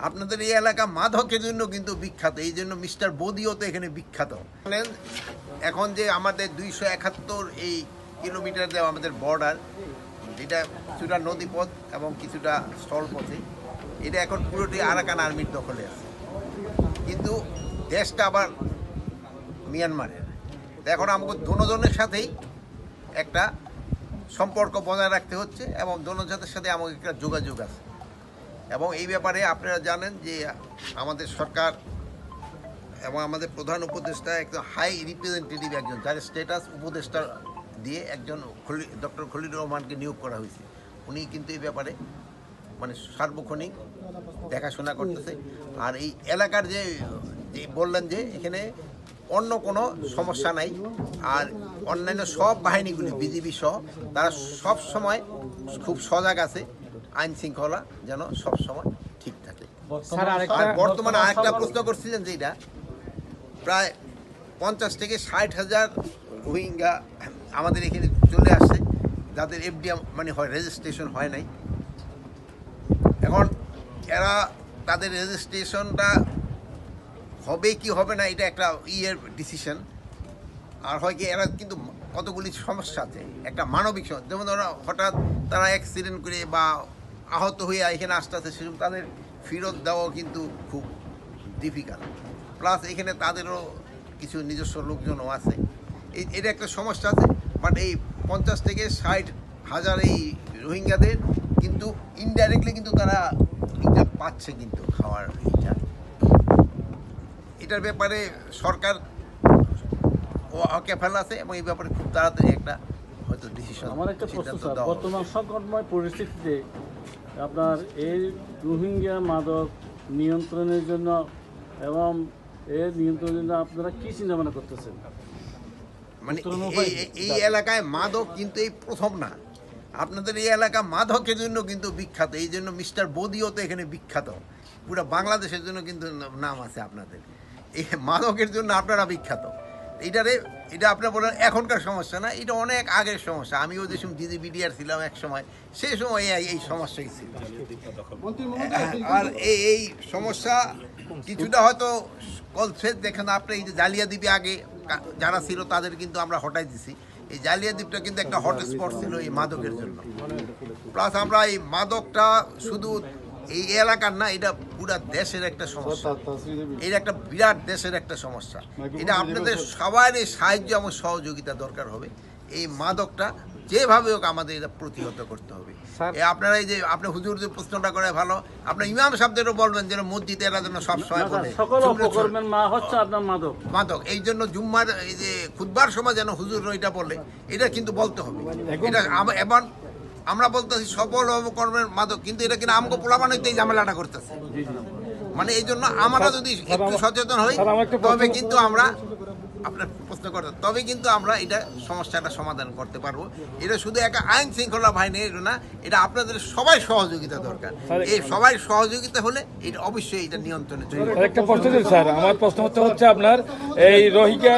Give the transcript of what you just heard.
আপনাদের এই এলাকা মাদকের জন্য কিন্তু বিখ্যাত, এই জন্য মিস্টার বদিও তো এখানে বিখ্যাত। এখন যে আমাদের 271 এই কিলোমিটার দেওয়া আমাদের বর্ডার, যেটা কিছুটা নদীপথ এবং কিছুটা স্থলপথে, এটা এখন পুরোটি আরাকান আর্মির দখলে আছে, কিন্তু দেশটা আবার মিয়ানমারের। এখন আমাকে দুজনের সাথেই একটা সম্পর্ক বজায় রাখতে হচ্ছে এবং দুজনের সাথে আমাকে একটা যোগাযোগ আছে। এবং এই ব্যাপারে আপনারা জানেন যে আমাদের সরকার এবং আমাদের প্রধান উপদেষ্টা একজন হাই রিপ্রেজেন্টেটিভ, একজন যার স্ট্যাটাস উপদেষ্টা দিয়ে একজন ডক্টর খলিলুর রহমানকে নিয়োগ করা হয়েছে। উনি কিন্তু এই ব্যাপারে মানে সার্বক্ষণিক দেখাশোনা করতেছে। আর এই এলাকার যে বললেন যে এখানে অন্য কোনো সমস্যা নাই, আর অন্যান্য সব বাহিনীগুলি বিজিবি সহ তারা সব সময় খুব সজাগ আছে, আইন শৃঙ্খলা যেন সব সময় ঠিক থাকে। আর বর্তমানে আরেকটা প্রশ্ন করছিলেন যে এটা প্রায় 50 থেকে 60,000 রোহিঙ্গা আমাদের এখানে চলে আসছে, যাদের এফডিএম মানে হয় রেজিস্ট্রেশন হয় নাই। এখন এরা তাদের রেজিস্ট্রেশনটা হবে কি হবে না এটা একটা ডিসিশন। আর হয় কি এরা কিন্তু কতগুলি সমস্যা আছে, একটা মানবিক সমস্যা, যেমন ওরা হঠাৎ তারা অ্যাক্সিডেন্ট করে বা আহত হয়ে এখানে আসতে আসতে সেরকম তাদের ফেরত দেওয়াও কিন্তু খুব ডিফিকাল্ট। প্লাস এখানে তাদেরও কিছু নিজস্ব লোকজনও আছে, এটা একটা সমস্যা আছে। বাট এই 50 থেকে 60,000 এই রোহিঙ্গাদের কিন্তু ইনডাইরেক্টলি কিন্তু তারা এটা পাচ্ছে কিন্তু খাওয়ার এটার ব্যাপারে সরকার অকেফাল আছে এবং এই ব্যাপারে খুব তাড়াতাড়ি একটা হয়তো ডিসিশন। আমার একটা প্রশ্ন স্যার, বর্তমান সংকটময় পরিস্থিতিতে আপনার এই রোহিঙ্গা মাদক নিয়ন্ত্রণের জন্য এবং এর নিয়ন্ত্রণের জন্য আপনারা কি চিন্তা ভাবনা করতেছেন? মানে এই এলাকায় মাদক কিন্তু এই প্রথম না, আপনাদের এই এলাকা মাদকের জন্য কিন্তু বিখ্যাত, এই জন্য মিস্টার বদিও তো এখানে বিখ্যাত, পুরো বাংলাদেশের জন্য কিন্তু নাম আছে আপনাদের। এই মাদকের জন্য আপনারা বিখ্যাত। এটা আপনারা বলেন এখনকার সমস্যা না, এটা অনেক আগের সমস্যা। আমিও যে সময় ডিজিবিডিআর ছিলাম এক সময়, সেই সময় এই সমস্যাই ছিল। আর এই সমস্যা কিছুটা হয়তো কলছে, দেখেন আপনি এই যে জালিয়াদ্বীপে আগে যারা ছিল তাদের কিন্তু আমরা হটাই দিছি। এই জালিয়াদ্বীপটা কিন্তু একটা হটস্পট ছিল এই মাদকের জন্য। প্লাস আমরা এই মাদকটা শুধু এই এলাকার না, এটা পুরা দেশের একটা সমস্যা, এটা একটা বিরাট দেশের একটা সমস্যা। এটা আপনাদের সবারই সাহায্য এবং সহযোগিতা দরকার হবে। এই মাদকটা যেভাবে হোক আমাদের এটা প্রতিহত করতে হবে। আপনারা এই যে আপনি হুজুর যে প্রশ্নটা করে ভালো, আপনার ইমাম সাহেবদেরও বলবেন যেন মসজিদে এরা যেন সবসময় বলে মাদক, এই জন্য জুম্মার এই যে খুতবার সময় যেন হুজুর এটা বলে, এটা কিন্তু বলতে হবে। এটা এমন আমরা বলতেছি সফল কর্মের মাদক, কিন্তু এটা কিনা আমগো পোলাপানিতে এই ঝামেলাটা করতেছে। মানে এই জন্য আমরা যদি একটু সচেতন হই তবে কিন্তু আমরা আপনার প্রশ্ন করতে তবে কিন্তু আমরা এটা সমস্যাটা সমাধান করতে পারবো। এটা শুধু একটা আইন শৃঙ্খলা বাহিনী না, এটা আপনাদের সবাই সহযোগিতা দরকার। এই সবাই সহযোগিতা হলে এটা অবশ্যই এটা নিয়ন্ত্রণে চলে। একটা প্রশ্ন স্যার, আমার প্রশ্ন হচ্ছে আপনার এই রোহিঙ্গা